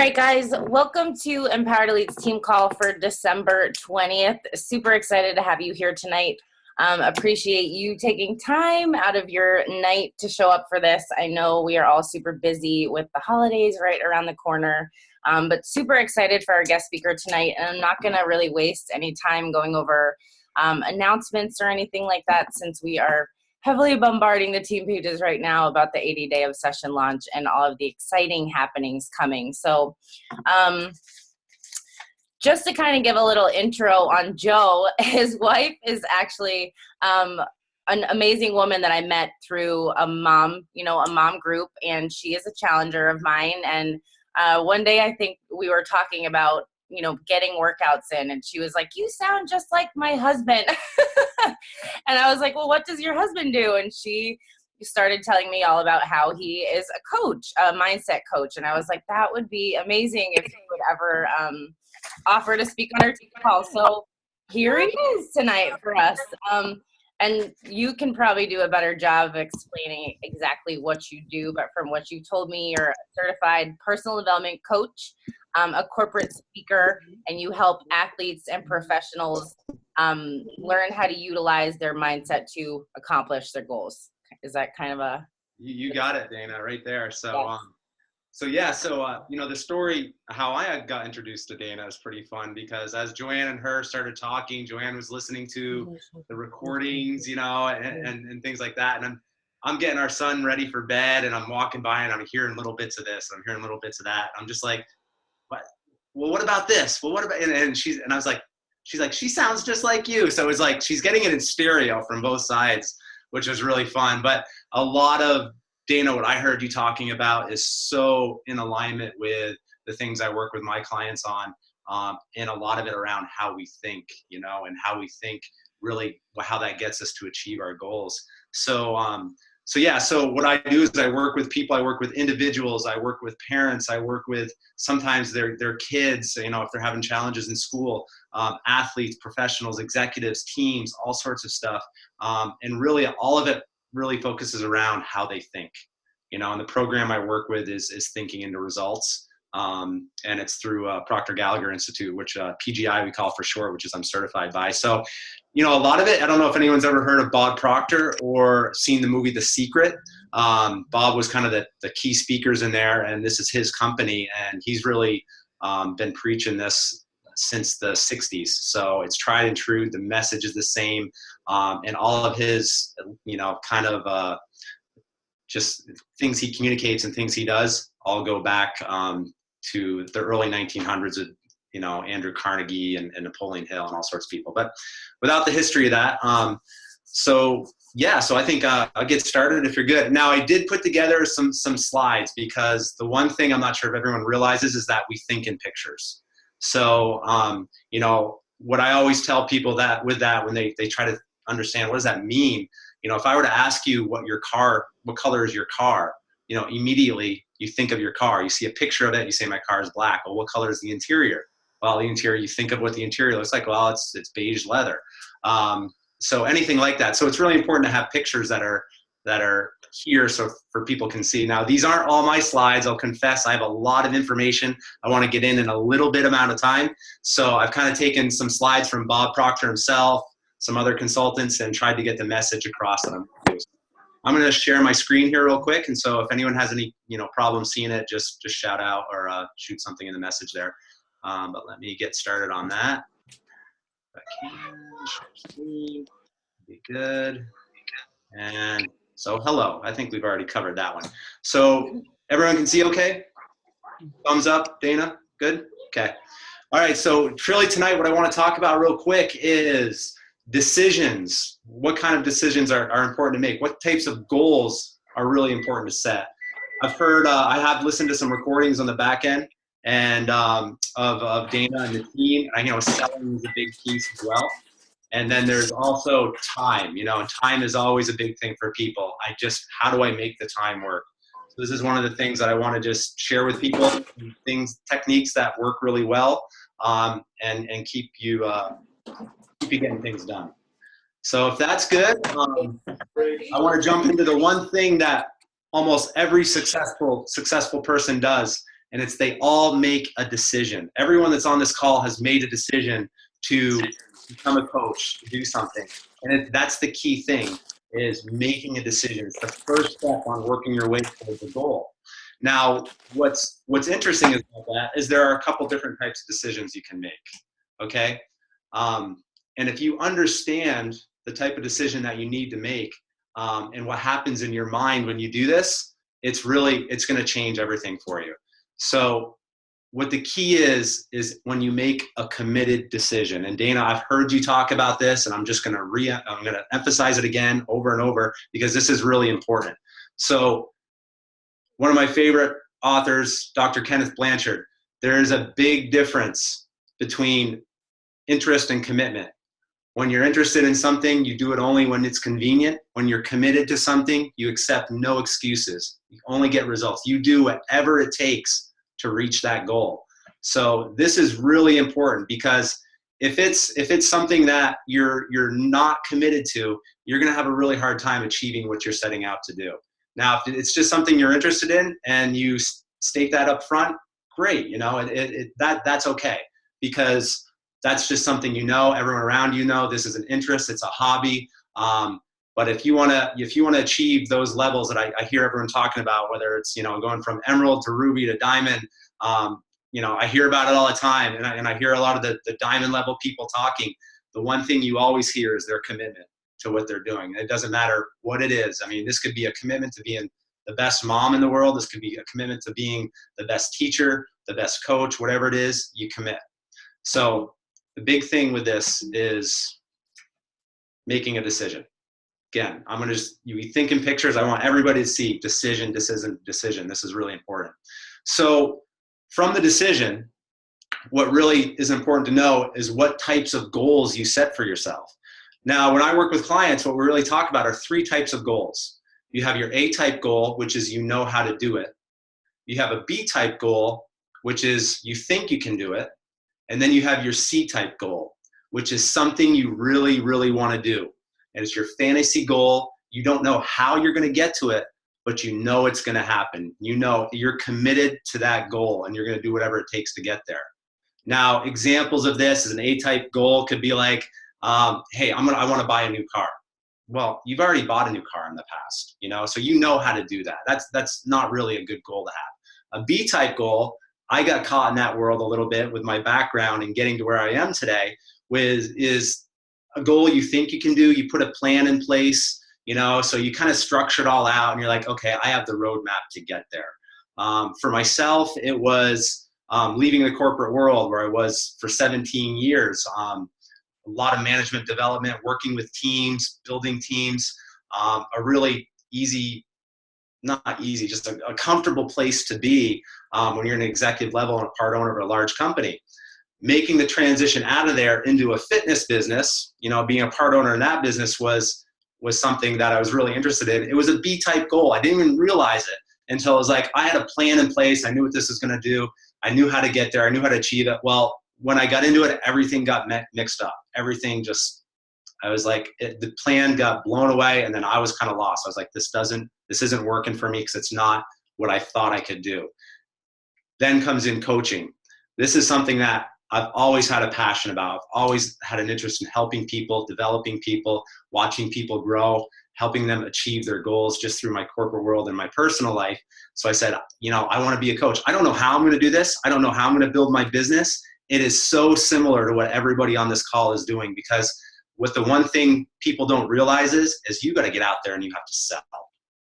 right, guys, welcome to Empowered Elites Team Call for December 20th. Super excited to have you here tonight. Appreciate you taking time out of your night to show up for this. I know we are all super busy with the holidays right around the corner, but super excited for our guest speaker tonight. And I'm not going to really waste any time going over announcements or anything like that, since we are heavily bombarding the team pages right now about the 80-day obsession launch and all of the exciting happenings coming. So just to kind of give a little intro on Joe, his wife is actually an amazing woman that I met through a mom group, and she is a challenger of mine. And one day I think we were talking about, getting workouts in, and she was like, "You sound just like my husband." And I was like, "Well, what does your husband do?" And she started telling me all about how he is a coach, a mindset coach. And I was like, that would be amazing if he would ever offer to speak on our team call. So here he is tonight for us. And you can probably do a better job of explaining exactly what you do, but from what you told me, you're a certified personal development coach, a corporate speaker, and you help athletes and professionals learn how to utilize their mindset to accomplish their goals. Is that kind of a... You got it, Dana, right there. So, the story, how I got introduced to Dana is pretty fun, because as Joanne and her started talking, Joanne was listening to the recordings, and things like that. And I'm getting our son ready for bed, and I'm walking by and I'm hearing little bits of this, and I'm hearing little bits of that. I'm just like, what? Well, what about this? Well, what about, and I was like, she's like, she sounds just like you. So it's like, she's getting it in stereo from both sides, which was really fun. But a lot of, Dana, what I heard you talking about is so in alignment with the things I work with my clients on, and a lot of it around how we think, and how we think really how that gets us to achieve our goals. So what I do is I work with people, I work with individuals, I work with parents, I work with sometimes their kids, if they're having challenges in school, athletes, professionals, executives, teams, all sorts of stuff. And really all of it really focuses around how they think, and the program I work with is Thinking into Results. And it's through Proctor Gallagher Institute, which PGI we call for short, which is I'm certified by. So, a lot of it, I don't know if anyone's ever heard of Bob Proctor or seen the movie The Secret. Bob was kind of the key speakers in there, and this is his company, and he's really been preaching this since the 60s. So it's tried and true. The message is the same. And all of his, just things he communicates and things he does all go back to the early 1900s of, Andrew Carnegie and Napoleon Hill and all sorts of people. But without the history of that, so I think I'll get started if you're good. Now, I did put together some slides, because the one thing I'm not sure if everyone realizes is that we think in pictures. So, what I always tell people that when they try to understand what does that mean, if I were to ask you what color is your car, immediately you think of your car. You see a picture of it, you say my car is black. Well, what color is the interior? Well, the interior, you think of what the interior looks like. Well, it's beige leather. So anything like that. So it's really important to have pictures that are here so for people can see. Now, these aren't all my slides. I'll confess I have a lot of information I want to get in a little bit amount of time. So I've kind of taken some slides from Bob Proctor himself, some other consultants, and tried to get the message across that I'm going to share my screen here real quick. And so if anyone has any, problem seeing it, just shout out or shoot something in the message there. But let me get started on that. If I can, share screen, be good. And so hello, I think we've already covered that one. So everyone can see okay? Thumbs up, Dana, good? Okay. All right, so really tonight what I want to talk about real quick is decisions. What kind of decisions are important to make? What types of goals are really important to set? I've heard, I have listened to some recordings on the back end and of Dana and the team. I know selling is a big piece as well. And then there's also time, and time is always a big thing for people. How do I make the time work? So this is one of the things that I want to just share with people, techniques that work really well, and keep you getting things done. So if that's good, I want to jump into the one thing that almost every successful person does, and it's they all make a decision. Everyone that's on this call has made a decision to become a coach, to do something. And that's the key thing, is making a decision. It's the first step on working your way towards a goal. Now, what's interesting about that is there are a couple different types of decisions you can make, okay? And if you understand the type of decision that you need to make, and what happens in your mind when you do this, it's going to change everything for you. So what the key is when you make a committed decision. And Dana, I've heard you talk about this, and I'm going to emphasize it again over and over, because this is really important. So one of my favorite authors, Dr. Kenneth Blanchard, there's a big difference between interest and commitment. When you're interested in something, you do it only when it's convenient. When you're committed to something, you accept no excuses. You only get results. You do whatever it takes to reach that goal. So this is really important, because if it's something that you're not committed to, you're going to have a really hard time achieving what you're setting out to do. Now, if it's just something you're interested in and you state that up front, great. You know, that's okay, because that's just something, everyone around this is an interest, it's a hobby. But if you want to achieve those levels that I hear everyone talking about, whether it's going from emerald to ruby to diamond, I hear about it all the time, and I hear a lot of the diamond level people talking. The one thing you always hear is their commitment to what they're doing. It doesn't matter what it is. I mean, this could be a commitment to being the best mom in the world. This could be a commitment to being the best teacher, the best coach, whatever it is, you commit. So the big thing with this is making a decision. Again, I'm going to you think in pictures. I want everybody to see decision, decision, decision. This is really important. So from the decision, what really is important to know is what types of goals you set for yourself. Now, when I work with clients, what we really talk about are 3 types of goals. You have your A-type goal, which is how to do it. You have a B-type goal, which is you think you can do it. And then you have your C-type goal, which is something you really, really want to do. And it's your fantasy goal. You don't know how you're going to get to it, but you know it's going to happen. You're committed to that goal, and you're going to do whatever it takes to get there. Now, examples of this as an A-type goal could be like, hey, I want to buy a new car. Well, you've already bought a new car in the past, so you know how to do that. That's not really a good goal to have. A B-type goal, I got caught in that world a little bit with my background and getting to where I am today, is a goal you think you can do. You put a plan in place, so you kind of structure it all out, and you're like, okay, I have the roadmap to get there. For myself, it was leaving the corporate world where I was for 17 years. A lot of management development, working with teams, building teams, a really not easy, just a comfortable place to be when you're an executive level and a part owner of a large company. Making the transition out of there into a fitness business, being a part owner in that business was something that I was really interested in. It was a B-type goal. I didn't even realize it until it was like I had a plan in place. I knew what this was going to do. I knew how to get there. I knew how to achieve it. Well, when I got into it, everything got mixed up. Everything I was like, the plan got blown away, and then I was kind of lost. I was like, this isn't working for me, because it's not what I thought I could do. Then comes in coaching. This is something that I've always had a passion about. I've always had an interest in helping people, developing people, watching people grow, helping them achieve their goals just through my corporate world and my personal life. So I said, I want to be a coach. I don't know how I'm going to do this. I don't know how I'm going to build my business. It is so similar to what everybody on this call is doing, because what the one thing people don't realize is you got to get out there and you have to sell.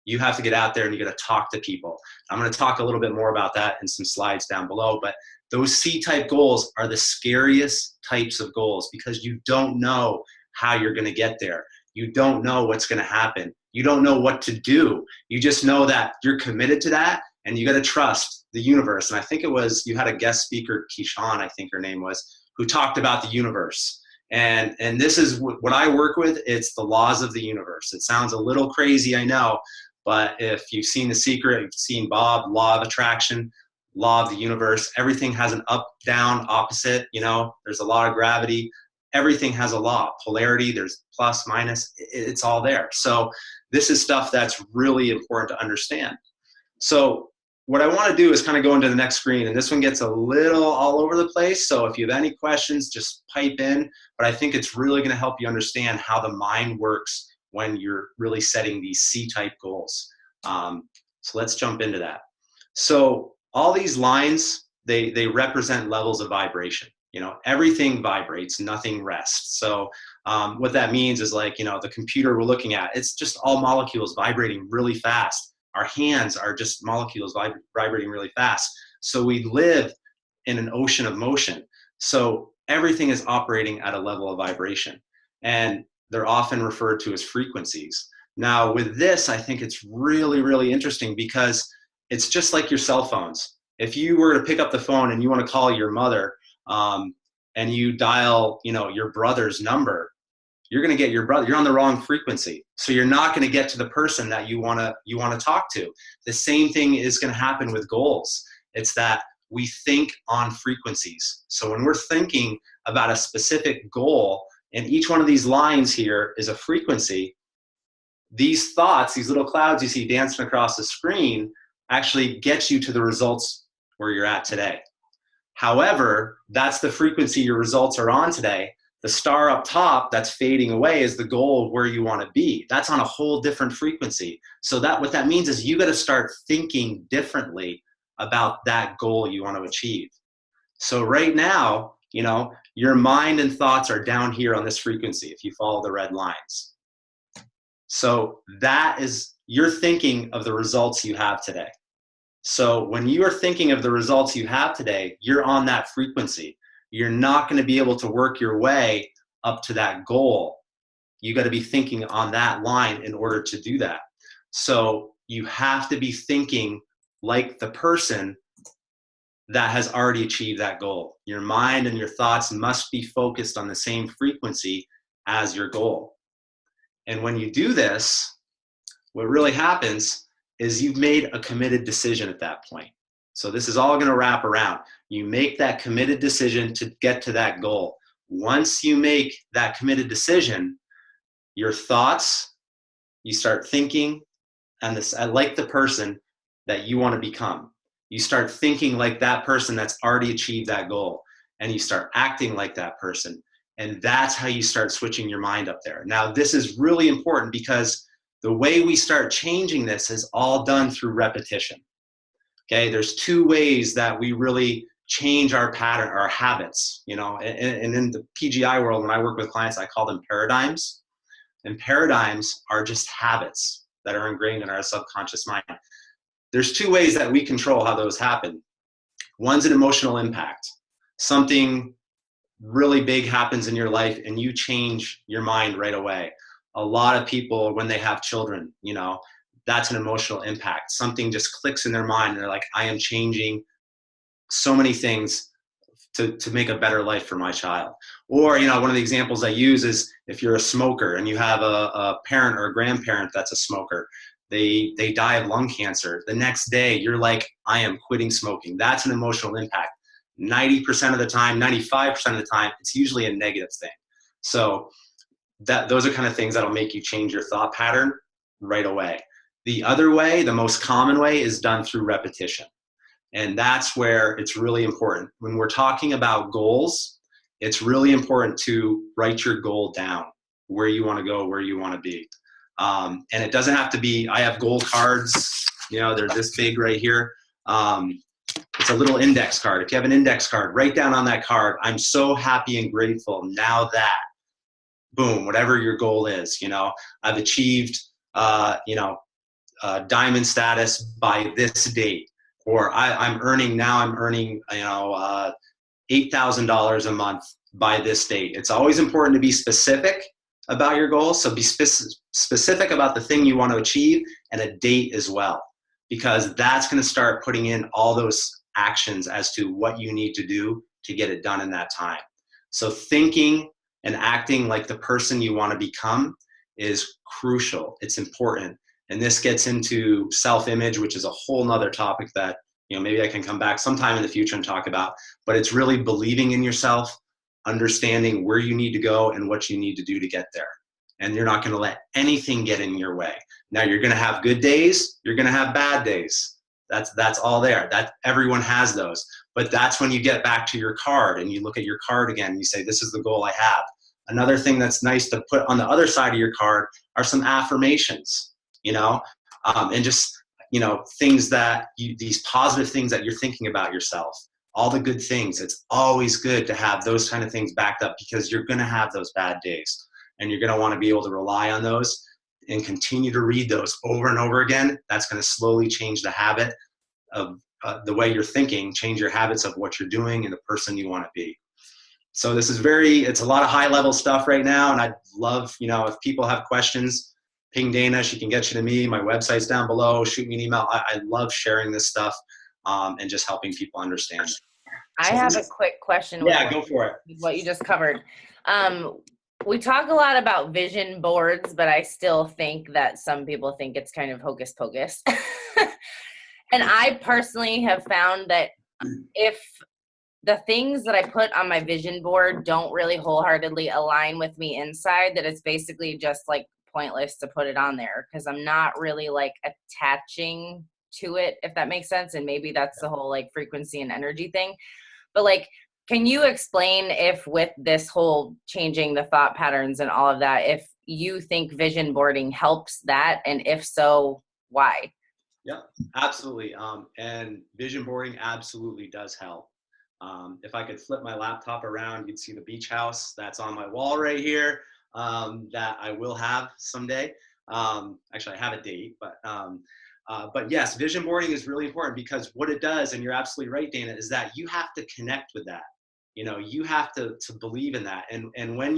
You have to get out there and you got to talk to people. I'm going to talk a little bit more about that in some slides down below, but those C-type goals are the scariest types of goals, because you don't know how you're going to get there. You don't know what's going to happen. You don't know what to do. You just know that you're committed to that, and you got to trust the universe. And I think you had a guest speaker, Keyshawn, I think her name was, who talked about the universe. And this is what I work with. It's the laws of the universe. It sounds a little crazy, I know, but if you've seen The Secret, you've seen Bob, law of attraction, law of the universe, everything has an up, down, opposite, there's a law of gravity. Everything has a law. Polarity, there's plus, minus, it's all there. So this is stuff that's really important to understand. So what I want to do is kind of go into the next screen, and this one gets a little all over the place. So if you have any questions, just pipe in. But I think it's really going to help you understand how the mind works when you're really setting these C-type goals. So let's jump into that. So all these lines, they represent levels of vibration. You know, everything vibrates, nothing rests. So what that means is, like, you know, the computer we're looking at, it's just all molecules vibrating really fast. Our hands are just molecules vibrating really fast. So we live in an ocean of motion. So everything is operating at a level of vibration. And they're often referred to as frequencies. Now, with this, I think it's really, really interesting because it's just like your cell phones. If you were to pick up the phone and you want to call your mother, and you dial, you know, your brother's number, you're going to get your brother. You're on the wrong frequency, so you're not going to get to the person that you want to talk to. The same thing is going to happen with goals. It's that we think on frequencies. So when we're thinking about a specific goal, and each one of these lines here is a frequency, these thoughts, these little clouds you see dancing across the screen, actually get you to the results where you're at today. However, that's the frequency your results are on today. The star up top that's fading away is the goal of where you want to be. That's on a whole different frequency. So that what that means is you got to start thinking differently about that goal you want to achieve. So right now, you know, your mind and thoughts are down here on this frequency if you follow the red lines. So that is, you're thinking of the results you have today. So when you are thinking of the results you have today, you're on that frequency. You're not going to be able to work your way up to that goal. You got to be thinking on that line in order to do that. So you have to be thinking like the person that has already achieved that goal. Your mind and your thoughts must be focused on the same frequency as your goal. And when you do this, what really happens is you've made a committed decision at that point. So this is all going to wrap around. You make that committed decision to get to that goal. Once you make that committed decision, your thoughts, you start thinking and this, like the person that you want to become. You start thinking like that person that's already achieved that goal, and you start acting like that person. And that's how you start switching your mind up there. Now, this is really important because the way we start changing this is all done through repetition. Okay, there's two ways that we really change our pattern, our habits, you know, and in the PGI world, when I work with clients, I call them paradigms. And paradigms are just habits that are ingrained in our subconscious mind. There's two ways that we control how those happen. One's an emotional impact. Something really big happens in your life and you change your mind right away. A lot of people, when they have children, you know, that's an emotional impact. Something just clicks in their mind and they're like, I am changing so many things to make a better life for my child. Or, you know, one of the examples I use is if you're a smoker and you have a parent or a grandparent that's a smoker, they die of lung cancer. The next day, you're like, I am quitting smoking. That's an emotional impact. 90% of the time, 95% of the time, it's usually a negative thing. So those are kind of things that'll make you change your thought pattern right away. The other way, the most common way, is done through repetition. And that's where it's really important. When we're talking about goals, it's really important to write your goal down, where you want to go, where you want to be. And it doesn't have to be, I have goal cards, you know, they're this big right here. It's a little index card. If you have an index card, write down on that card, I'm so happy and grateful now that, boom, whatever your goal is, you know, I've achieved, diamond status by this date, or I'm earning, you know, $8,000 a month by this date. It's always important to be specific about your goals. So be specific about the thing you want to achieve and a date as well, because that's going to start putting in all those actions as to what you need to do to get it done in that time. So thinking and acting like the person you want to become is crucial. It's important. And this gets into self-image, which is a whole nother topic that, you know, maybe I can come back sometime in the future and talk about, but it's really believing in yourself, understanding where you need to go and what you need to do to get there. And you're not going to let anything get in your way. Now, you're going to have good days, you're going to have bad days. That's all there. That everyone has those. But that's when you get back to your card and you look at your card again and you say, this is the goal I have. Another thing that's nice to put on the other side of your card are some affirmations, and just, things that these positive things that you're thinking about yourself, all the good things. It's always good to have those kind of things backed up, because you're going to have those bad days and you're going to want to be able to rely on those and continue to read those over and over again. That's going to slowly change the habit of the way you're thinking, change your habits of what you're doing and the person you want to be. So this is it's a lot of high level stuff right now. And I'd love, if people have questions, ping Dana, she can get you to me. My website's down below. Shoot me an email. I love sharing this stuff and just helping people understand. I have a quick question. Yeah, go for it. What you just covered. We talk a lot about vision boards, but I still think that some people think it's kind of hocus pocus. And I personally have found that if the things that I put on my vision board don't really wholeheartedly align with me inside, that it's basically just like pointless to put it on there, because I'm not really like attaching to it, if that makes sense. And maybe that's the whole like frequency and energy thing. But like, can you explain if with this whole changing the thought patterns and all of that, if you think vision boarding helps that? And if so, why? Yeah, absolutely. And vision boarding absolutely does help. If I could flip my laptop around, you'd see the beach house that's on my wall right here, that I will have someday. Actually, I have a date, but yes, vision boarding is really important, because what it does, and you're absolutely right, Dana, is that you have to connect with that. You have to believe in that. And when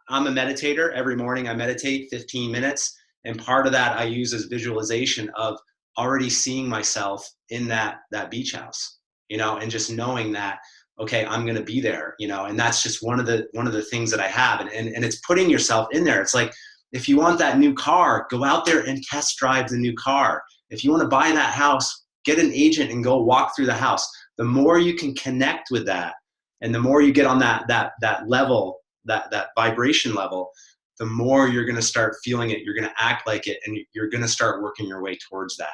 I'm a meditator. Every morning I meditate 15 minutes. And part of that I use as visualization of already seeing myself in that beach house, and just knowing that, okay, I'm going to be there, and that's just one of the things that I have. And it's putting yourself in there. It's like, if you want that new car, go out there and test drive the new car. If you want to buy that house, get an agent and go walk through the house. The more you can connect with that, and the more you get on that level, that vibration level, the more you're going to start feeling it. You're going to act like it, and you're going to start working your way towards that.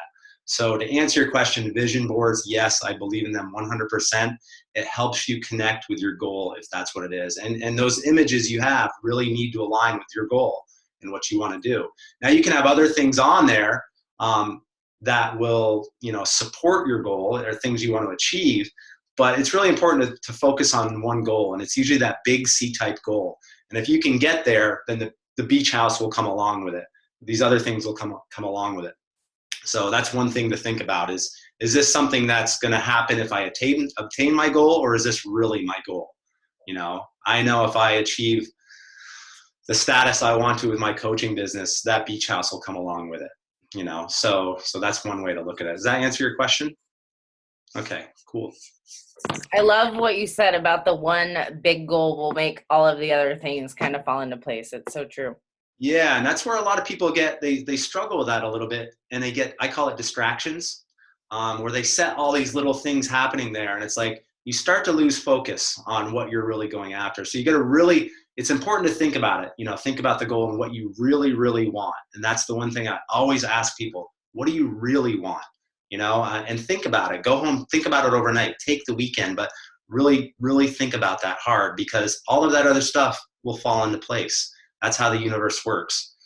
So to answer your question, vision boards, yes, I believe in them 100%. It helps you connect with your goal, if that's what it is. And those images you have really need to align with your goal and what you want to do. Now you can have other things on there that will, support your goal, or things you want to achieve. But it's really important to focus on one goal, and it's usually that big C-type goal. And if you can get there, then the beach house will come along with it. These other things will come along with it. So that's one thing to think about is this something that's going to happen if I obtain my goal, or is this really my goal? I know if I achieve the status I want to with my coaching business, that beach house will come along with it. So that's one way to look at it. Does that answer your question? Okay, cool. I love what you said about the one big goal will make all of the other things kind of fall into place. It's so true. Yeah, and that's where a lot of people they struggle with that a little bit, and I call it distractions, where they set all these little things happening there, and it's like you start to lose focus on what you're really going after. So you got to it's important to think about it, think about the goal and what you really, really want. And that's the one thing I always ask people, what do you really want? And think about it. Go home, think about it overnight, take the weekend, but really, really think about that hard, because all of that other stuff will fall into place. That's how the universe works.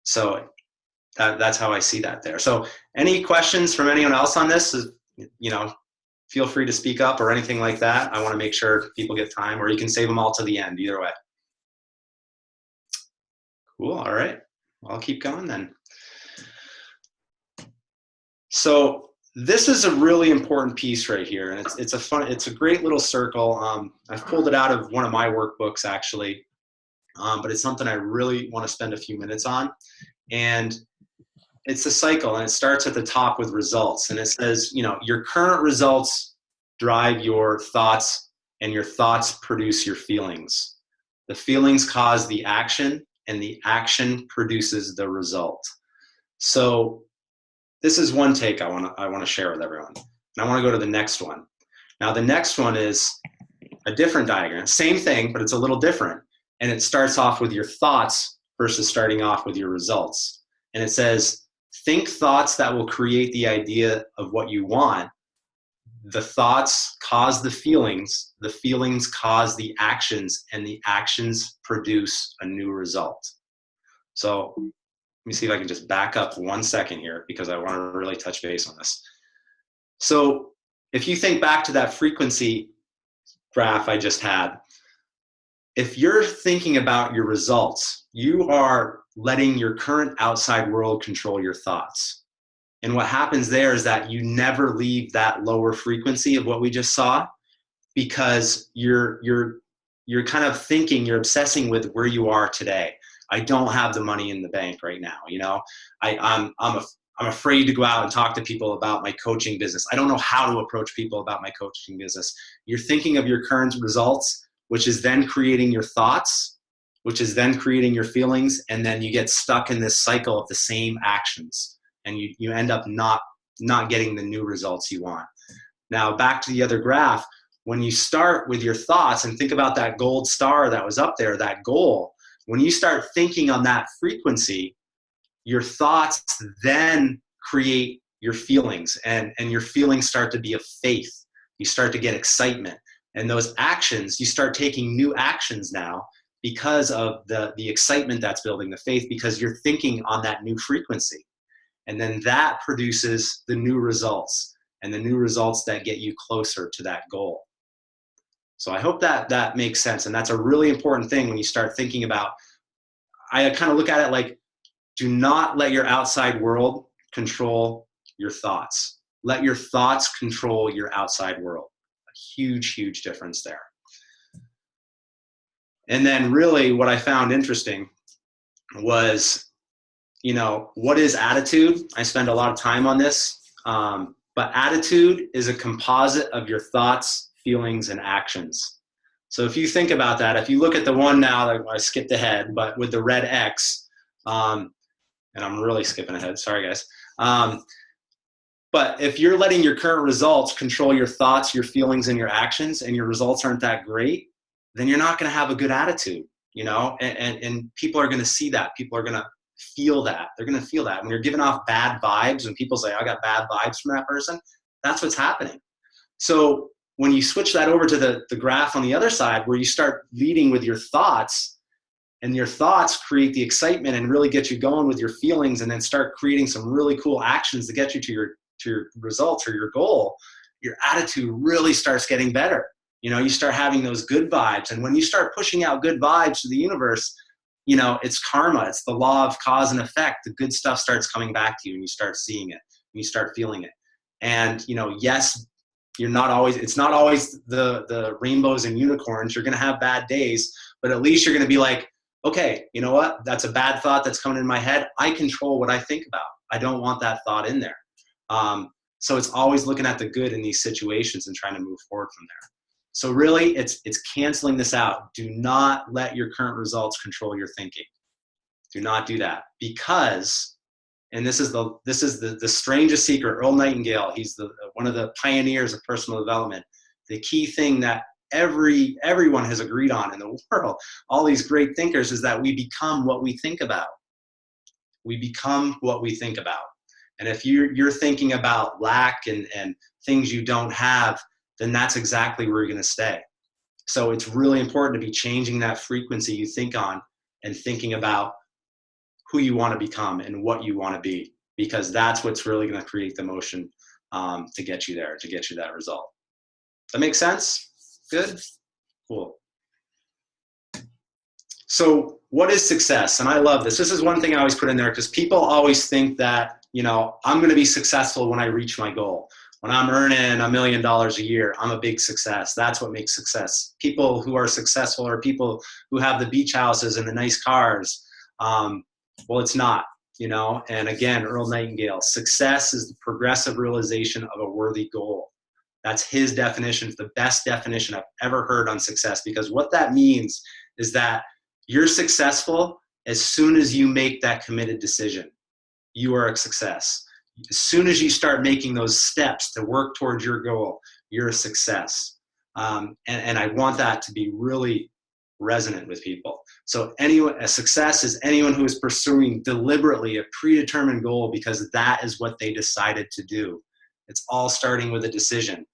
So that's how I see that there. So any questions from anyone else on this? Feel free to speak up or anything like that. I want to make sure people get time, or you can save them all to the end, either way. Cool. All right. Well, I'll keep going then. So this is a really important piece right here, and it's a great little circle. I've pulled it out of one of my workbooks actually, but it's something I really want to spend a few minutes on. And it's a cycle, and it starts at the top with results, and it says, your current results drive your thoughts, and your thoughts produce your feelings. The feelings cause the action, and the action produces the result. So this is one take I want to share with everyone. And I want to go to the next one. Now the next one is a different diagram. Same thing, but it's a little different. And it starts off with your thoughts versus starting off with your results. And it says, think thoughts that will create the idea of what you want. The thoughts cause the feelings cause the actions, and the actions produce a new result. So let me see if I can just back up 1 second here, because I want to really touch base on this. So if you think back to that frequency graph I just had, if you're thinking about your results, you are letting your current outside world control your thoughts. And what happens there is that you never leave that lower frequency of what we just saw, because you're kind of thinking, you're obsessing with where you are today. I don't have the money in the bank right now. You know, I'm afraid to go out and talk to people about my coaching business. I don't know how to approach people about my coaching business. You're thinking of your current results, which is then creating your thoughts, which is then creating your feelings. And then you get stuck in this cycle of the same actions, and you end up not getting the new results you want. Now, back to the other graph, when you start with your thoughts and think about that gold star that was up there, that goal, when you start thinking on that frequency, your thoughts then create your feelings, and your feelings start to be of faith. You start to get excitement, and those actions, you start taking new actions now because of the excitement that's building, the faith, because you're thinking on that new frequency. And then that produces the new results, and the new results that get you closer to that goal. So I hope that makes sense. And that's a really important thing when you start thinking about, I kind of look at it like, do not let your outside world control your thoughts. Let your thoughts control your outside world. A huge, huge difference there. And then really what I found interesting was, you know, what is attitude? I spend a lot of time on this, but attitude is a composite of your thoughts, feelings, and actions. So if you think about that, if you look at the one now that I skipped ahead, but with the red X, and I'm really skipping ahead, sorry guys. But if you're letting your current results control your thoughts, your feelings, and your actions, and your results aren't that great, then you're not going to have a good attitude, you know, and people are going to see that. People are going to feel that. They're going to feel that. When you're giving off bad vibes, when people say, I got bad vibes from that person, that's what's happening. So when you switch that over to the graph on the other side, where you start leading with your thoughts, and your thoughts create the excitement and really get you going with your feelings, and then start creating some really cool actions to get you to your results or your goal, your attitude really starts getting better. You know, you start having those good vibes. And when you start pushing out good vibes to the universe, you know, it's karma. It's the law of cause and effect. The good stuff starts coming back to you, and you start seeing it, and you start feeling it. And, you know, yes, it's not always the rainbows and unicorns. You're going to have bad days, but at least you're going to be like, okay, you know what? That's a bad thought that's coming in my head. I control what I think about. I don't want that thought in there. So it's always looking at the good in these situations and trying to move forward from there. So really, it's canceling this out. Do not let your current results control your thinking. Do not do that, because, and this is the strangest secret. Earl Nightingale, he's one of the pioneers of personal development. The key thing that everyone has agreed on in the world, all these great thinkers, is that we become what we think about. We become what we think about. And if you're thinking about lack and things you don't have, then that's exactly where you're going to stay. So it's really important to be changing that frequency you think on, and thinking about who you want to become and what you want to be, because that's what's really going to create the motion to get you there, to get you that result. That makes sense? Good? Cool. So what is success? And I love this. This is one thing I always put in there, because people always think that, you know, I'm going to be successful when I reach my goal. When I'm earning $1 million a year, I'm a big success. That's what makes success. People who are successful are people who have the beach houses and the nice cars. Well, it's not, you know. And again, Earl Nightingale, success is the progressive realization of a worthy goal. That's his definition. It's the best definition I've ever heard on success, because what that means is that you're successful as soon as you make that committed decision. You are a success. As soon as you start making those steps to work towards your goal, you're a success. And I want that to be really, resonant with people. So a success is anyone who is pursuing deliberately a predetermined goal because that is what they decided to do. It's all starting with a decision.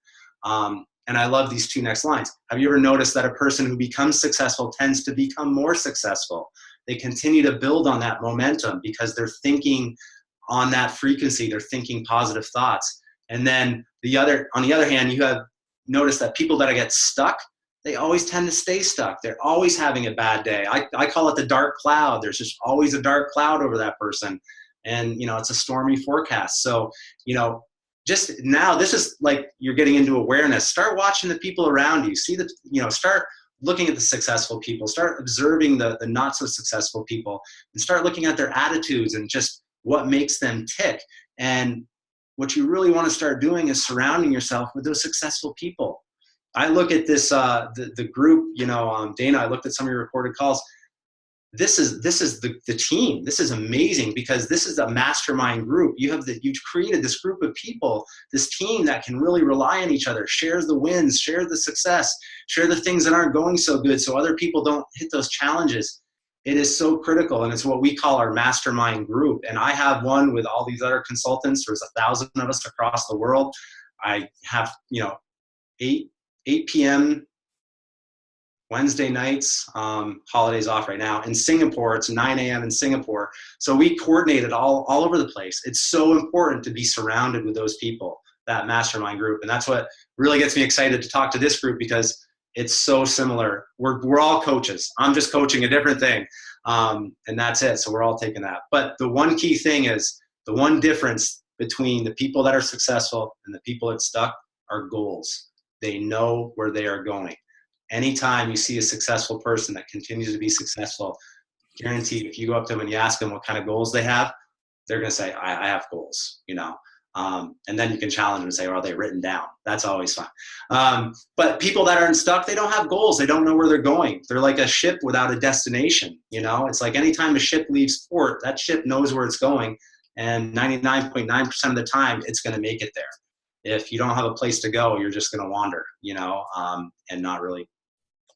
And I love these two next lines. Have you ever noticed that a person who becomes successful tends to become more successful? They continue to build on that momentum because they're thinking on that frequency, they're thinking positive thoughts. And then on the other hand, you have noticed that people that get stuck, they always tend to stay stuck. They're always having a bad day. I call it the dark cloud. There's just always a dark cloud over that person. And, it's a stormy forecast. So, just now, this is like you're getting into awareness. Start watching the people around you. Start looking at the successful people. Start observing the not so successful people, and start looking at their attitudes and just what makes them tick. And what you really want to start doing is surrounding yourself with those successful people. I look at this, the group, Dana, I looked at some of your recorded calls. This is the team. This is amazing because this is a mastermind group. You've created this group of people, this team that can really rely on each other, shares the wins, share the success, share the things that aren't going so good so other people don't hit those challenges. It is so critical, and it's what we call our mastermind group. And I have one with all these other consultants. There's 1,000 of us across the world. I have, 8 p.m. Wednesday nights, holidays off right now. In Singapore, it's 9 a.m. in Singapore. So we coordinate it all over the place. It's so important to be surrounded with those people, that mastermind group. And that's what really gets me excited to talk to this group because it's so similar. We're all coaches. I'm just coaching a different thing. And that's it. So we're all taking that. But the one key thing is the one difference between the people that are successful and the people that stuck are goals. They know where they are going. Anytime you see a successful person that continues to be successful, guaranteed if you go up to them and you ask them what kind of goals they have, they're going to say, I have goals, and then you can challenge them and say, are they written down? That's always fun. But people that aren't stuck, they don't have goals. They don't know where they're going. They're like a ship without a destination. It's like anytime a ship leaves port, that ship knows where it's going. And 99.9% of the time, it's going to make it there. If you don't have a place to go, you're just going to wander, and not really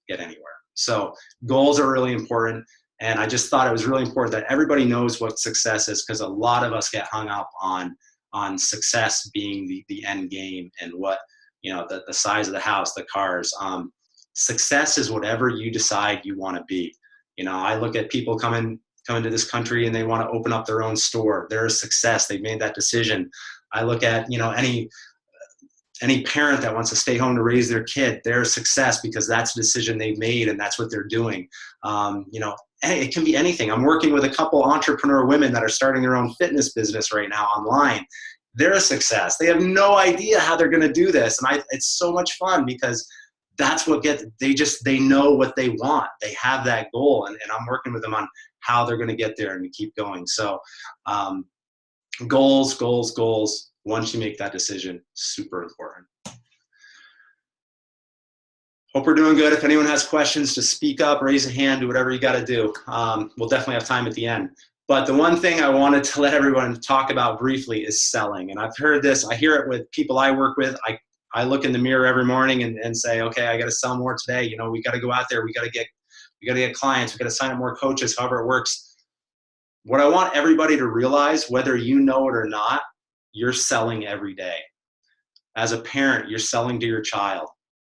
get anywhere. So goals are really important. And I just thought it was really important that everybody knows what success is, because a lot of us get hung up on success being the end game and what, the size of the house, the cars. Success is whatever you decide you want to be. I look at people coming to this country and they want to open up their own store. They're a success. They've made that decision. I look at, any parent that wants to stay home to raise their kid, they're a success because that's a decision they've made and that's what they're doing. It can be anything. I'm working with a couple entrepreneur women that are starting their own fitness business right now online. They're a success. They have no idea how they're going to do this. And it's so much fun because that's what they know what they want. They have that goal, and I'm working with them on how they're going to get there and to keep going. So goals. Once you make that decision, super important. Hope we're doing good. If anyone has questions, just speak up, raise a hand, do whatever you got to do. We'll definitely have time at the end. But the one thing I wanted to let everyone talk about briefly is selling. And I've heard this. I hear it with people I work with. I look in the mirror every morning and say, okay, I got to sell more today. We got to go out there. We got to get clients. We got to sign up more coaches, however it works. What I want everybody to realize, whether you know it or not, you're selling every day. As a parent, you're selling to your child.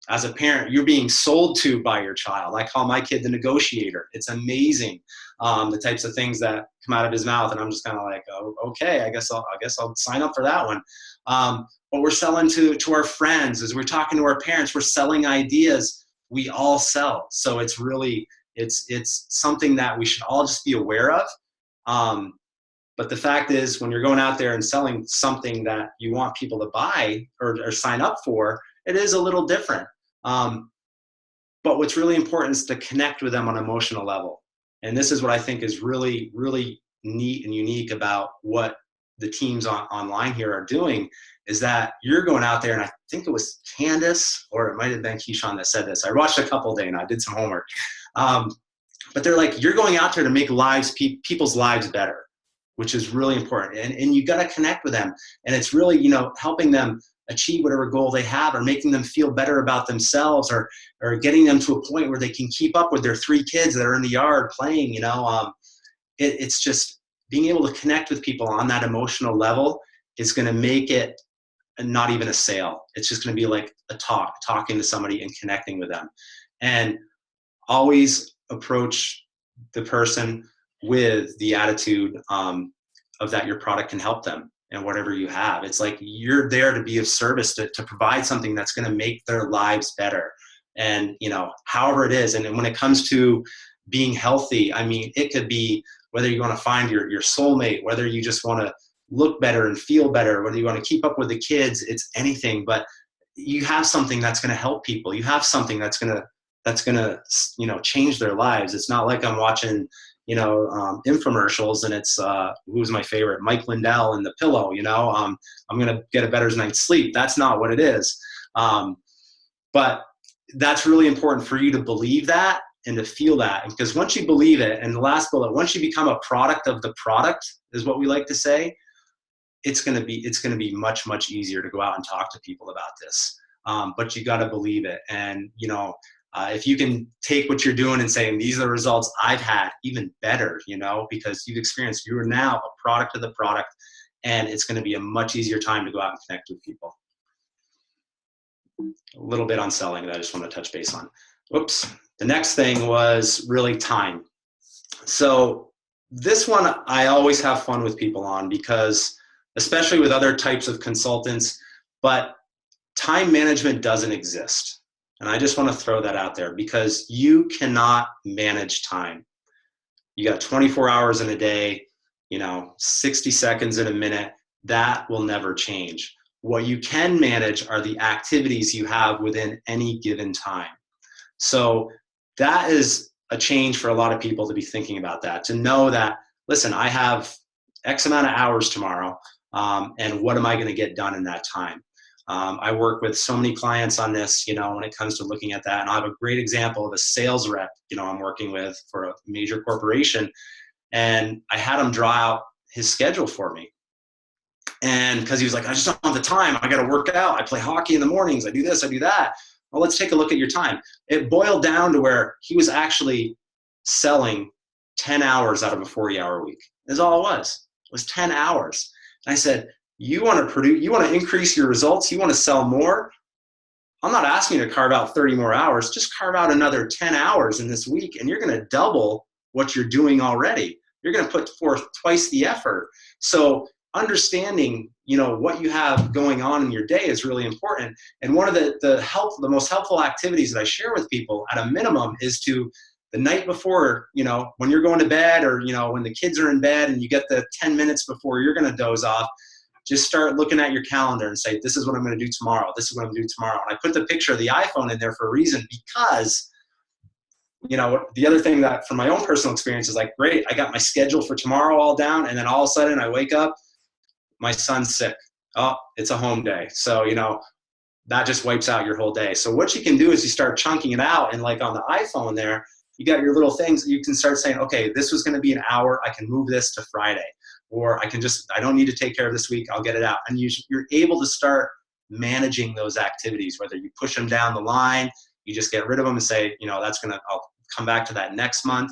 As a parent, you're being sold to by your child. I call my kid the negotiator. It's amazing, the types of things that come out of his mouth, and I'm just kind of like, oh, okay, I guess I'll sign up for that one. But we're selling to our friends. As we're talking to our parents, we're selling ideas. We all sell. So it's really it's something that we should all just be aware of. But the fact is, when you're going out there and selling something that you want people to buy or sign up for, it is a little different. But what's really important is to connect with them on an emotional level. And this is what I think is really, really neat and unique about what the teams online here are doing, is that you're going out there, and I think it was Candace, or it might have been Keyshawn that said this. I watched a couple today and I did some homework. But they're like, you're going out there to make people's lives better, which is really important. And you got to connect with them. And it's really, helping them achieve whatever goal they have, or making them feel better about themselves, or getting them to a point where they can keep up with their 3 kids that are in the yard playing, it's just being able to connect with people on that emotional level is going to make it not even a sale. It's just going to be like a talking to somebody and connecting with them. And always approach the person with the attitude of that your product can help them and whatever you have. It's like you're there to be of service, to provide something that's going to make their lives better. And, however it is. And when it comes to being healthy, I mean, it could be whether you want to find your soulmate, whether you just want to look better and feel better, whether you want to keep up with the kids, it's anything. But you have something that's going to help people. You have something that's going to change their lives. It's not like I'm watching infomercials and it's who's my favorite, Mike Lindell and the pillow. I'm going to get a better night's sleep. That's not what it is. But that's really important for you to believe that and to feel that, because once you believe it, and the last bullet, once you become a product of the product, is what we like to say, it's going to be much, much easier to go out and talk to people about this. But you got to believe it. And, if you can take what you're doing and saying, these are the results I've had, even better, because you've experienced, you are now a product of the product, and it's going to be a much easier time to go out and connect with people. A little bit on selling that I just want to touch base on. Oops. The next thing was really time. So this one I always have fun with people on, because especially with other types of consultants, but time management doesn't exist. And I just want to throw that out there, because you cannot manage time. You got 24 hours in a day, 60 seconds in a minute. That will never change. What you can manage are the activities you have within any given time. So that is a change for a lot of people to be thinking about that, to know that, listen, I have X amount of hours tomorrow, and what am I going to get done in that time? I work with so many clients on this, when it comes to looking at that. And I have a great example of a sales rep, I'm working with for a major corporation. And I had him draw out his schedule for me. And because he was like, I just don't have the time. I got to work out. I play hockey in the mornings. I do this, I do that. Well, let's take a look at your time. It boiled down to where he was actually selling 10 hours out of a 40-hour week. That's all it was. It was 10 hours. And I said, you want to increase your results, you want to sell more, I'm not asking you to carve out 30 more hours, just carve out another 10 hours in this week, and you're going to double what you're doing already. You're going to put forth twice the effort. So understanding, what you have going on in your day is really important. And one of the most helpful activities that I share with people at a minimum is to, the night before, when you're going to bed, or, when the kids are in bed and you get the 10 minutes before you're going to doze off, just start looking at your calendar and say, this is what I'm going to do tomorrow. This is what I'm going to do tomorrow. And I put the picture of the iPhone in there for a reason, because, the other thing that from my own personal experience is like, great, I got my schedule for tomorrow all down. And then all of a sudden I wake up, my son's sick. Oh, it's a home day. So, that just wipes out your whole day. So what you can do is you start chunking it out, and like on the iPhone there, you got your little things. You can start saying, okay, this was going to be an hour. I can move this to Friday. Or I don't need to take care of this week. I'll get it out. And you're able to start managing those activities, whether you push them down the line, you just get rid of them and say, I'll come back to that next month.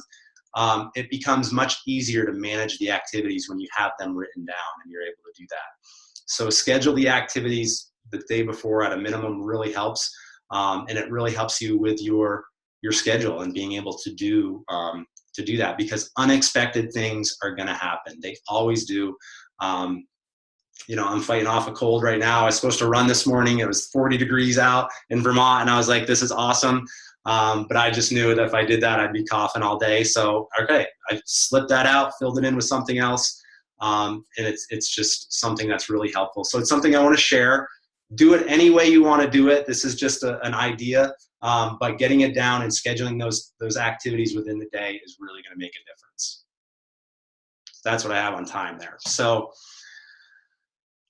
It becomes much easier to manage the activities when you have them written down and you're able to do that. So schedule the activities the day before at a minimum really helps. And it really helps you with your schedule and being able to do that, because unexpected things are going to happen. They always do. I'm fighting off a cold right now. I was supposed to run this morning. It was 40 degrees out in Vermont, and I was like, this is awesome. But I just knew that if I did that, I'd be coughing all day. So, okay, I slipped that out, filled it in with something else. And it's just something that's really helpful. So it's something I want to share. Do it any way you want to do it. This is just an idea. But getting it down and scheduling those activities within the day is really going to make a difference. So that's what I have on time there. So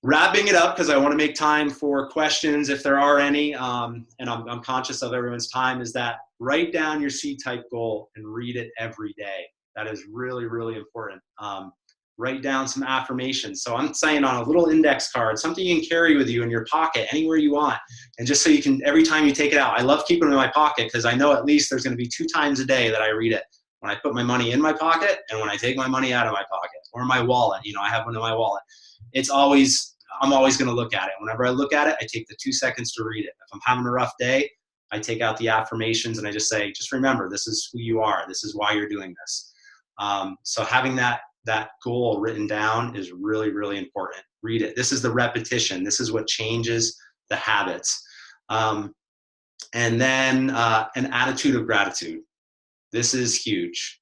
wrapping it up, because I want to make time for questions if there are any, and I'm conscious of everyone's time, is that write down your C-type goal and read it every day. That is really, really important. write down some affirmations. So I'm saying on a little index card, something you can carry with you in your pocket, anywhere you want. And just so you can, every time you take it out, I love keeping it in my pocket because I know at least there's going to be 2 times a day that I read it. When I put my money in my pocket and when I take my money out of my pocket or my wallet, I have one in my wallet. I'm always going to look at it. Whenever I look at it, I take the 2 seconds to read it. If I'm having a rough day, I take out the affirmations and I just say, just remember, this is who you are. This is why you're doing this. So having that goal written down is really, really important. Read it. This is the repetition. This is what changes the habits. And then an attitude of gratitude. This is huge.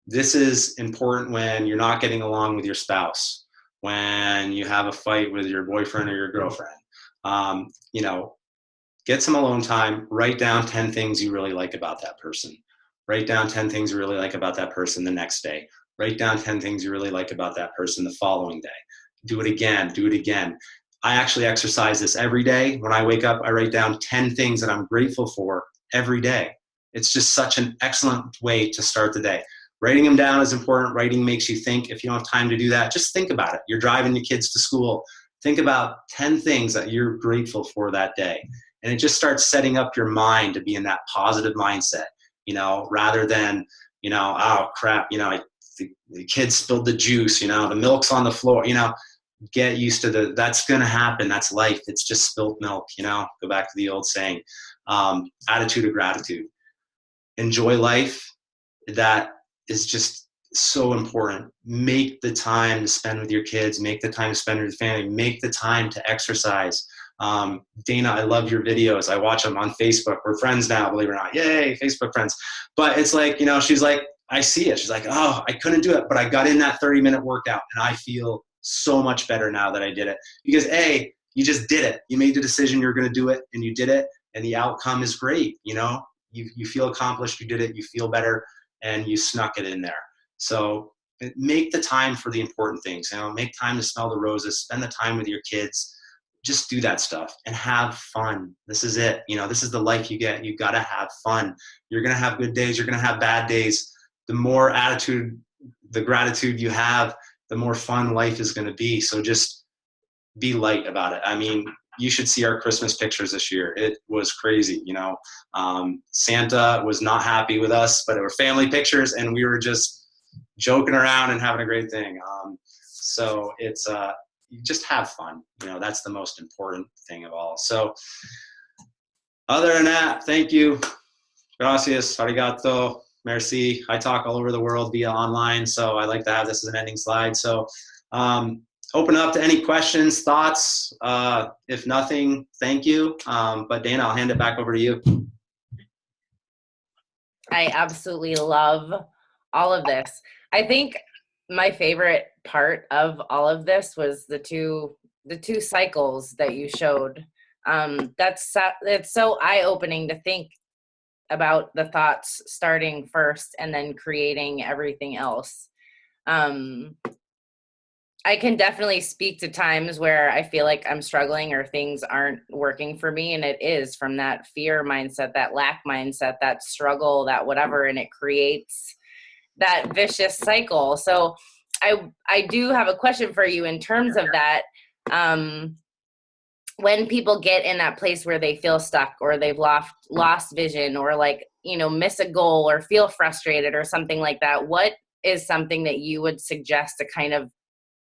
This is important when you're not getting along with your spouse, when you have a fight with your boyfriend or your girlfriend. Get some alone time. Write down 10 things you really like about that person. Write down 10 things you really like about that person the next day. Write down 10 things you really like about that person the following day. Do it again. Do it again. I actually exercise this every day. When I wake up, I write down 10 things that I'm grateful for every day. It's just such an excellent way to start the day. Writing them down is important. Writing makes you think. If you don't have time to do that, just think about it. You're driving your kids to school. Think about 10 things that you're grateful for that day. And it just starts setting up your mind to be in that positive mindset, rather than, oh crap, the kids spilled the juice, the milk's on the floor, get used to that's going to happen. That's life. It's just spilt milk, go back to the old saying. Attitude of gratitude. Enjoy life. That is just so important. Make the time to spend with your kids. Make the time to spend with your family. Make the time to exercise. Dana, I love your videos. I watch them on Facebook. We're friends now, believe it or not. Yay, Facebook friends. But it's like, she's like, I see it. She's like, oh, I couldn't do it, but I got in that 30-minute workout and I feel so much better now that I did it. Because you just did it. You made the decision you're going to do it and you did it. And the outcome is great. You feel accomplished. You did it. You feel better and you snuck it in there. So make the time for the important things. Make time to smell the roses, spend the time with your kids. Just do that stuff and have fun. This is it. This is the life you get. You got to have fun. You're going to have good days. You're going to have bad days. The more attitude, the gratitude you have, the more fun life is going to be. So just be light about it. You should see our Christmas pictures this year. It was crazy. Santa was not happy with us, but it were family pictures and we were just joking around and having a great thing. So it's, you just have fun. That's the most important thing of all. So other than that, thank you. Gracias. Arigato. Merci. I talk all over the world via online. So I like to have this as an ending slide. So open up to any questions, thoughts. If nothing, thank you. But Dana, I'll hand it back over to you. I absolutely love all of this. I think my favorite part of all of this was the two cycles that you showed. It's so eye-opening to think about the thoughts starting first and then creating everything else. I can definitely speak to times where I feel like I'm struggling or things aren't working for me. And it is from that fear mindset, that lack mindset, that struggle, that whatever, and it creates that vicious cycle. So I do have a question for you in terms of that. When people get in that place where they feel stuck or they've lost vision or miss a goal or feel frustrated or something like that, what is something that you would suggest to kind of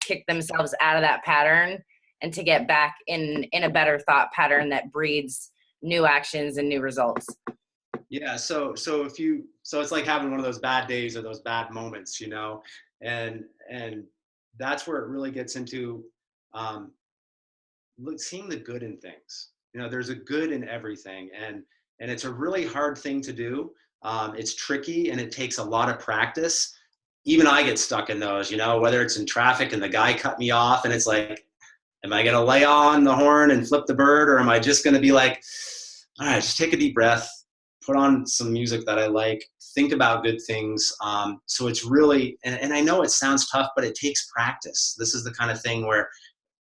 kick themselves out of that pattern and to get back in a better thought pattern that breeds new actions and new results? Yeah. So it's like having one of those bad days or those bad moments, and that's where it really gets into seeing the good in things. There's a good in everything, and it's a really hard thing to do. It's tricky and it takes a lot of practice. Even I get stuck in those, whether it's in traffic and the guy cut me off and it's like, am I going to lay on the horn and flip the bird, or am I just going to be like, all right, just take a deep breath, put on some music that I like, think about good things. So it's really, and I know it sounds tough, but it takes practice. This is the kind of thing where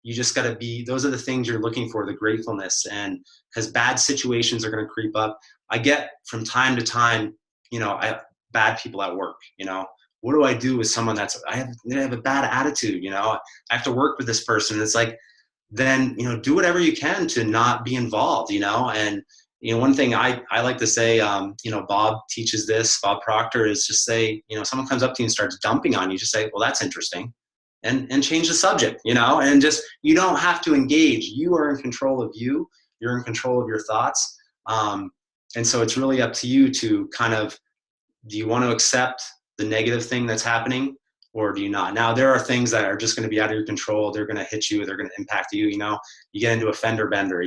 you just got to those are the things you're looking for, the gratefulness. And because bad situations are going to creep up. I get from time to time, bad people at work, what do I do with someone they have a bad attitude, I have to work with this person. It's like, then, do whatever you can to not be involved, and, one thing I like to say, Bob teaches this, Bob Proctor, is just say, someone comes up to you and starts dumping on you, just say, well, that's interesting, and change the subject, and just, you don't have to engage. You are in control of you. You're in control of your thoughts. And so it's really up to you to kind of, do you want to accept the negative thing that's happening, or do you not? Now, there are things that are just going to be out of your control. They're going to hit you. They're going to impact you. You get into a fender bender,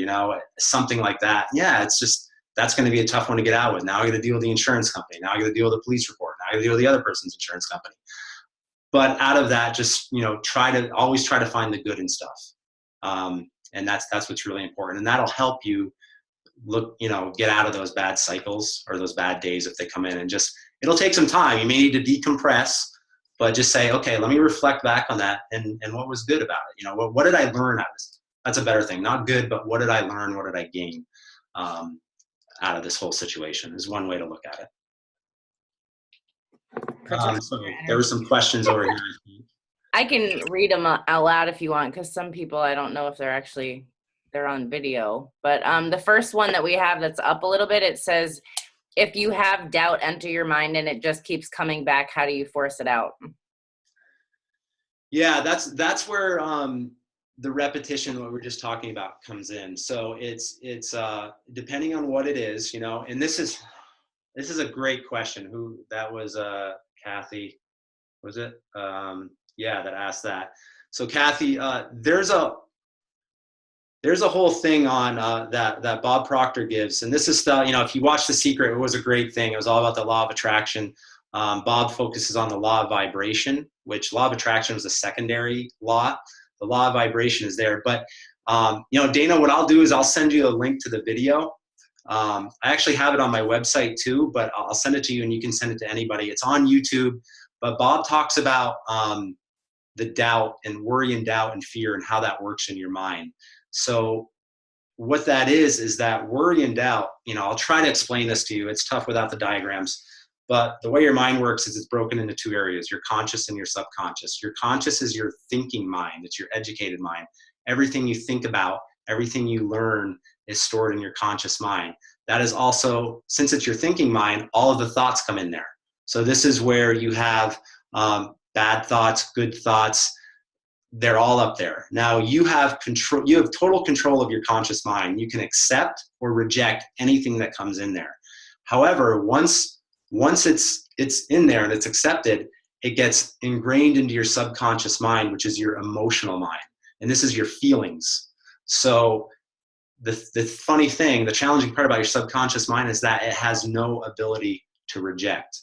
something like that. Yeah, it's just, that's going to be a tough one to get out with. Now I got to deal with the insurance company. Now I got to deal with the police report. Now I got to deal with the other person's insurance company. But out of that, just, always try to find the good in stuff. And that's what's really important. And that'll help you get out of those bad cycles or those bad days if they come in, and just, it'll take some time. You may need to decompress, but just say, okay, let me reflect back on that and what was good about it. What did I learn out of this? That's a better thing. Not good, but what did I learn? What did I gain out of this whole situation is one way to look at it. So there were some questions over here. I can read them out loud if you want, because some people, I don't know if they're on video. But the first one that we have that's up a little bit, it says, if you have doubt enter your mind and it just keeps coming back, how do you force it out? Yeah, that's where the repetition, what we were just talking about, comes in. So it's depending on what it is, and this is a great question. Who that was? Kathy, was it? Yeah, that asked that. So Kathy, there's a whole thing on that Bob Proctor gives, and this is stuff, if you watch The Secret, it was a great thing. It was all about the law of attraction. Bob focuses on the law of vibration, which law of attraction was a secondary law. The law of vibration is there. But, Dana, what I'll do is I'll send you a link to the video. I actually have it on my website too, but I'll send it to you and you can send it to anybody. It's on YouTube. But Bob talks about the doubt and worry and doubt and fear and how that works in your mind. So what that is that worry and doubt, I'll try to explain this to you. It's tough without the diagrams. But the way your mind works is it's broken into two areas, your conscious and your subconscious. Your conscious is your thinking mind. It's your educated mind. Everything you think about, everything you learn is stored in your conscious mind. That is also, since it's your thinking mind, all of the thoughts come in there. So this is where you have bad thoughts, good thoughts. They're all up there. Now you have control. You have total control of your conscious mind. You can accept or reject anything that comes in there. However, once it's in there and it's accepted, it gets ingrained into your subconscious mind, which is your emotional mind. And this is your feelings. So the funny thing, the challenging part about your subconscious mind is that it has no ability to reject.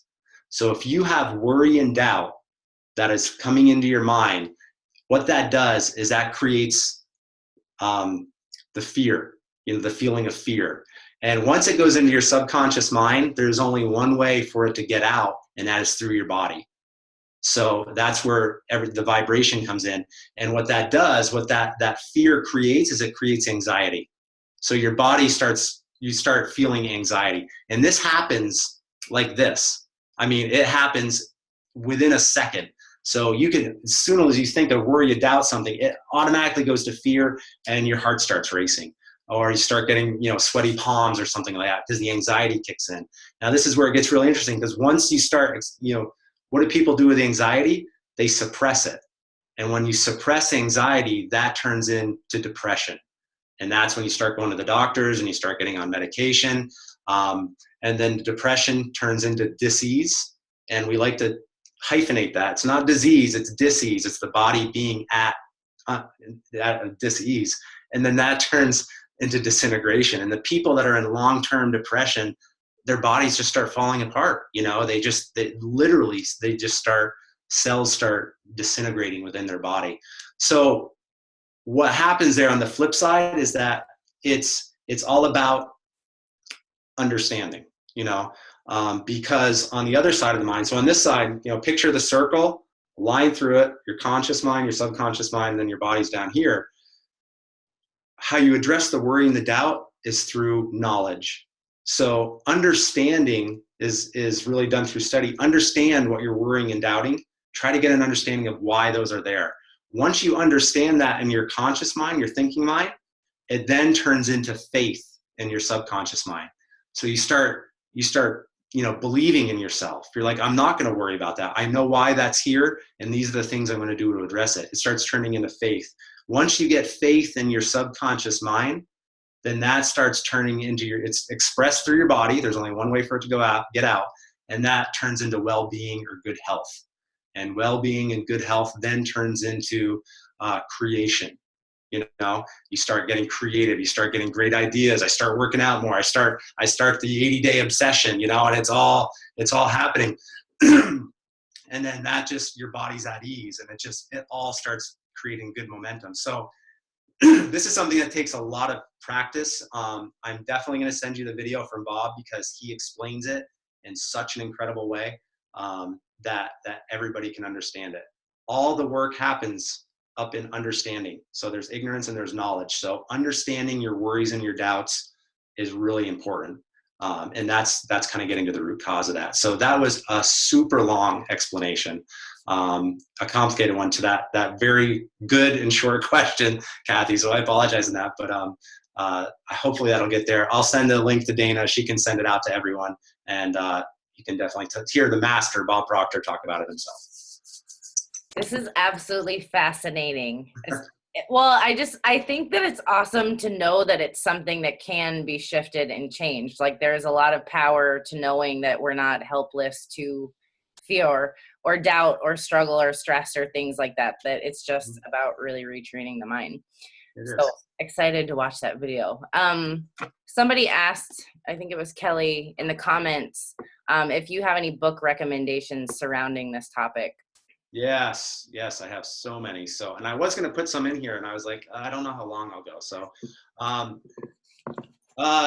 So if you have worry and doubt that is coming into your mind, what that does is that creates the fear, the feeling of fear. And once it goes into your subconscious mind, there's only one way for it to get out, and that is through your body. So that's where the vibration comes in. And what that does, what that fear creates, is it creates anxiety. So your body you start feeling anxiety. And this happens like this. I mean, it happens within a second. So you can, as soon as you think of worry, you doubt something, it automatically goes to fear and your heart starts racing. Or you start getting, sweaty palms or something like that because the anxiety kicks in. Now, this is where it gets really interesting, because once you start, what do people do with anxiety? They suppress it. And when you suppress anxiety, that turns into depression. And that's when you start going to the doctors and you start getting on medication. And then depression turns into disease. And we like to hyphenate that. It's not disease, it's disease. It's the body being at disease. And then that turns into disintegration. And the people that are in long-term depression, their bodies just start falling apart. Cells start disintegrating within their body. So what happens there on the flip side is that it's all about understanding, because on the other side of the mind, so on this side, picture the circle, line through it, your conscious mind, your subconscious mind, and then your body's down here. How you address the worry and the doubt is through knowledge. So understanding is really done through study. Understand what you're worrying and doubting. Try to get an understanding of why those are there. Once you understand that in your conscious mind, your thinking mind, it then turns into faith in your subconscious mind. So you start, believing in yourself. You're like, I'm not going to worry about that. I know why that's here, and these are the things I'm going to do to address it. It starts turning into faith. Once you get faith in your subconscious mind, then that starts turning into it's expressed through your body. There's only one way for it to get out, and that turns into well-being or good health. And well-being and good health then turns into creation. You start getting creative. You start getting great ideas. I start working out more. I start the 80-day obsession. And it's all happening. And then that just, your body's at ease, and it all starts creating good momentum. So this is something that takes a lot of practice. I'm definitely going to send you the video from Bob, because he explains it in such an incredible way that everybody can understand it. All the work happens up in understanding. So there's ignorance and there's knowledge. So understanding your worries and your doubts is really important. And that's kind of getting to the root cause of that. So that was a super long explanation, a complicated one to that very good and short question, Kathy. So I apologize on that, but hopefully that'll get there. I'll send the link to Dana. She can send it out to everyone, and you can definitely hear the master, Bob Proctor, talk about it himself. This is absolutely fascinating. Well, I think that it's awesome to know that it's something that can be shifted and changed. Like, there's a lot of power to knowing that we're not helpless to fear or doubt or struggle or stress or things like that, that it's just about really retraining the mind. So excited to watch that video. Somebody asked, I think it was Kelly, in the comments, if you have any book recommendations surrounding this topic. Yes, I have so many. And I was going to put some in here, and I was like, I don't know how long I'll go. So,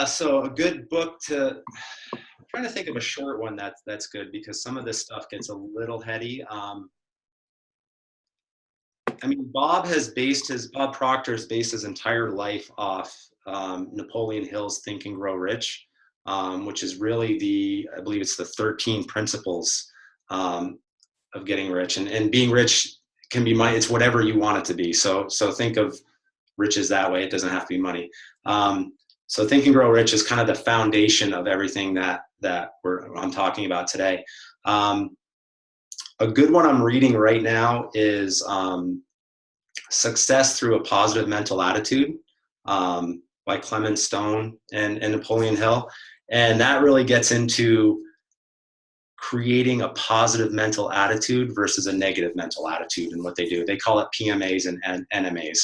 so a good book I'm trying to think of a short one that's good, because some of this stuff gets a little heady. Bob Proctor has based his entire life off Napoleon Hill's Think and Grow Rich, which is really I believe it's the 13 principles of getting rich, and being rich can be money. It's whatever you want it to be. So think of riches that way. It doesn't have to be money. So Think and Grow Rich is kind of the foundation of everything that I'm talking about today. A good one I'm reading right now is Success Through a Positive Mental Attitude by Clement Stone and Napoleon Hill. And that really gets into creating a positive mental attitude versus a negative mental attitude, and what they do. They call it PMAs and NMAs.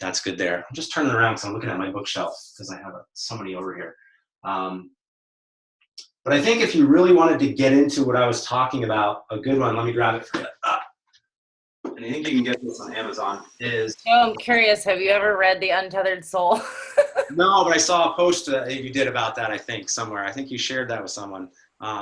That's good there. I'm just turning around because I'm looking at my bookshelf, because I have so many over here. But I think if you really wanted to get into what I was talking about, a good one, let me grab it for you. And I think you can get this on Amazon, is... Oh, I'm curious, have you ever read The Untethered Soul? No, but I saw a post you did about that, I think, somewhere. I think you shared that with someone,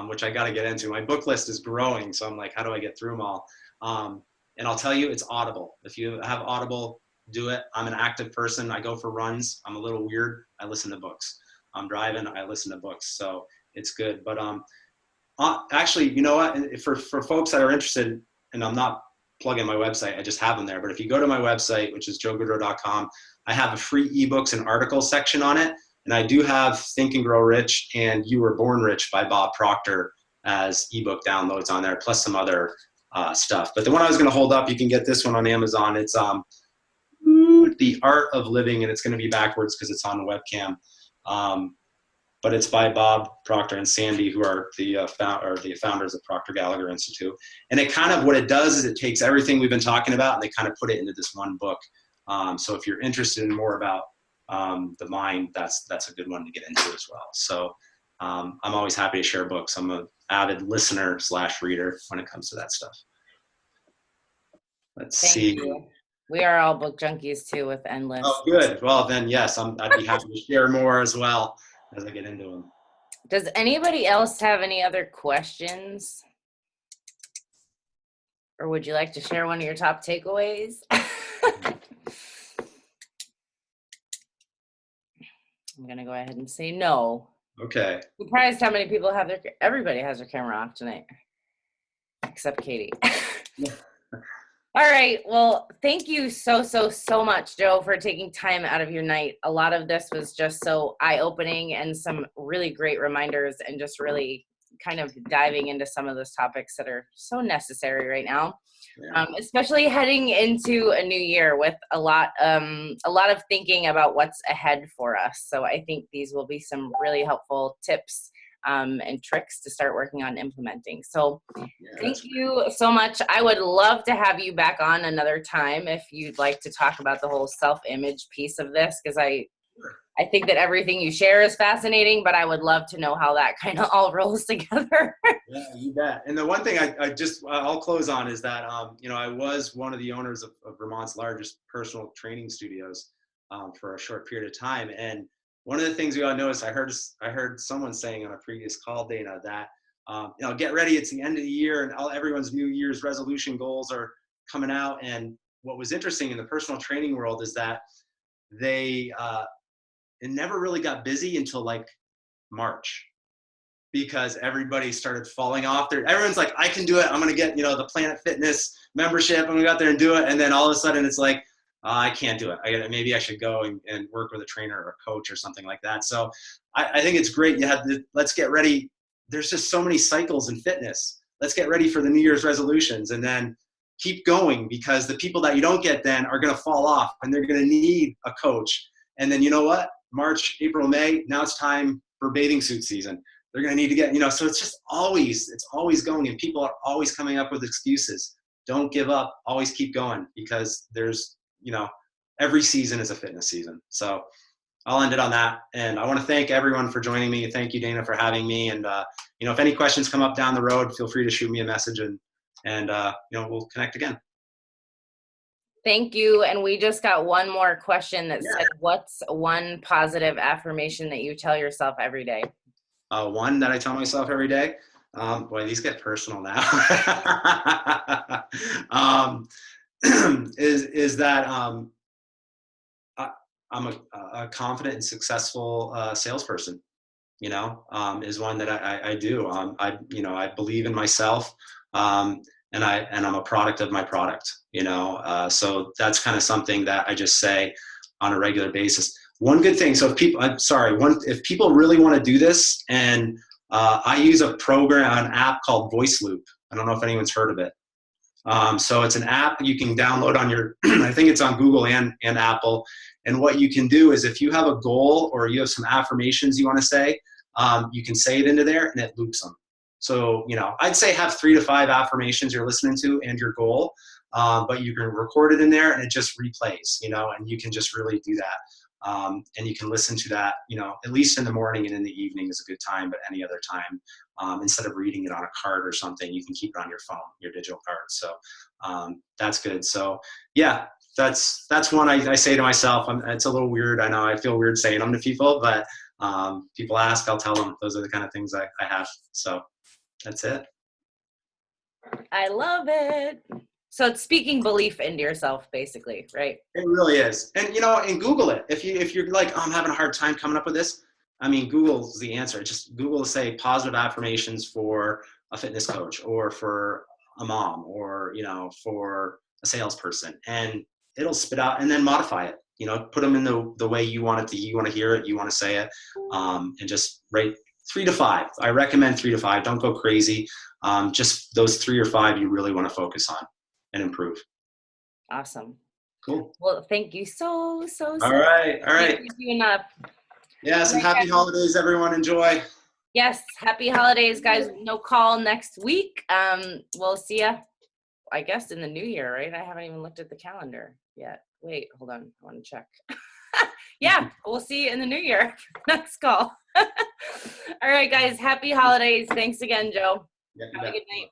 which I got to get into. My book list is growing, so I'm like, how do I get through them all? And I'll tell you, it's Audible. If you have Audible, do it. I'm an active person. I go for runs. I'm a little weird. I listen to books. I'm driving. I listen to books. So it's good. But actually, you know what? For folks that are interested, and I'm not plugging my website, I just have them there. But if you go to my website, which is joegoodrow.com, I have a free ebooks and articles section on it. And I do have Think and Grow Rich and You Were Born Rich by Bob Proctor as ebook downloads on there, plus some other stuff. But the one I was going to hold up, you can get this one on Amazon. It's The Art of Living, and it's going to be backwards because it's on the webcam. But it's by Bob Proctor and Sandy, who are the founders of Proctor Gallagher Institute. And it kind of, what it does is it takes everything we've been talking about, and they kind of put it into this one book. So if you're interested in more about the mind, that's a good one to get into as well. So I'm always happy to share books. I'm an avid listener / reader when it comes to that stuff. Let's see. You. We are all book junkies too, with endless. Oh, good. Well, then yes, I'd be happy to share more as well as I get into them. Does anybody else have any other questions? Or would you like to share one of your top takeaways? I'm going to go ahead and say no. Okay. Surprised how many people have everybody has their camera off tonight, except Katie. All right. Well, thank you so much, Joe, for taking time out of your night. A lot of this was just so eye-opening and some really great reminders and just really kind of diving into some of those topics that are so necessary right now. Yeah. Especially heading into a new year with a lot of thinking about what's ahead for us. So I think these will be some really helpful tips and tricks to start working on implementing. So thank you so much. I would love to have you back on another time if you'd like to talk about the whole self-image piece of this, because I think that everything you share is fascinating, but I would love to know how that kind of all rolls together. Yeah, you bet. And the one thing I'll close on is that, I was one of the owners of Vermont's largest personal training studios for a short period of time. And one of the things we all noticed, I heard someone saying on a previous call, Dana, that, get ready. It's the end of the year and everyone's New Year's resolution goals are coming out. And what was interesting in the personal training world is that it never really got busy until like March, because everybody started falling off there. Everyone's like, I can do it. I'm going to get, the Planet Fitness membership. I'm going to go out there and do it. And then all of a sudden it's like, I can't do it. Maybe I should go and work with a trainer or a coach or something like that. So I think it's great. Let's get ready. There's just so many cycles in fitness. Let's get ready for the New Year's resolutions and then keep going, because the people that you don't get then are going to fall off and they're going to need a coach. And then you know what? March, April, May, now it's time for bathing suit season. They're going to need to get, so it's just it's always going, and people are always coming up with excuses. Don't give up. Always keep going, because there's, every season is a fitness season. So I'll end it on that. And I want to thank everyone for joining me. Thank you, Dana, for having me. And, if any questions come up down the road, feel free to shoot me a message and we'll connect again. Thank you. And we just got one more question that said, what's one positive affirmation that you tell yourself every day? One that I tell myself every day. Boy, these get personal now. Is that I'm a confident and successful salesperson. Is one that I do. I believe in myself, and I'm a product of my product. So that's kind of something that I just say on a regular basis. One good thing, so if people really want to do this, and I use an app called Voice Loop. I don't know if anyone's heard of it. So it's an app you can download on your, I think it's on Google and Apple. And what you can do is if you have a goal or you have some affirmations you want to say, you can say it into there and it loops them. So, I'd say have 3 to 5 affirmations you're listening to and your goal, but you can record it in there and it just replays, and you can just really do that. And you can listen to that, at least in the morning, and in the evening is a good time, but any other time, instead of reading it on a card or something, you can keep it on your phone, your digital card. So that's good. So yeah, that's one I say to myself. It's a little weird. I know I feel weird saying them to people, but people ask, I'll tell them those are the kind of things I have. So that's it. I love it. So it's speaking belief into yourself, basically, right? It really is. And, and Google it. If you're like, I'm having a hard time coming up with this, Google's the answer. Just Google, say, positive affirmations for a fitness coach or for a mom or, for a salesperson. And it'll spit out, and then modify it. Put them in the way you want it to. You want to hear it. You want to say it. And just rate 3 to 5. I recommend 3 to 5. Don't go crazy. Just those 3 or 5 you really want to focus on and improve. Awesome. Cool. Well, thank you so. All right. Thank you enough. Yes, and happy holidays, everyone. Enjoy. Yes, happy holidays, guys. No call next week. We'll see ya, I guess, in the new year, right? I haven't even looked at the calendar yet. Wait, hold on. I want to check. Yeah, we'll see you in the new year. Next call. All right, guys. Happy holidays. Thanks again, Joe. Yeah, have a good night.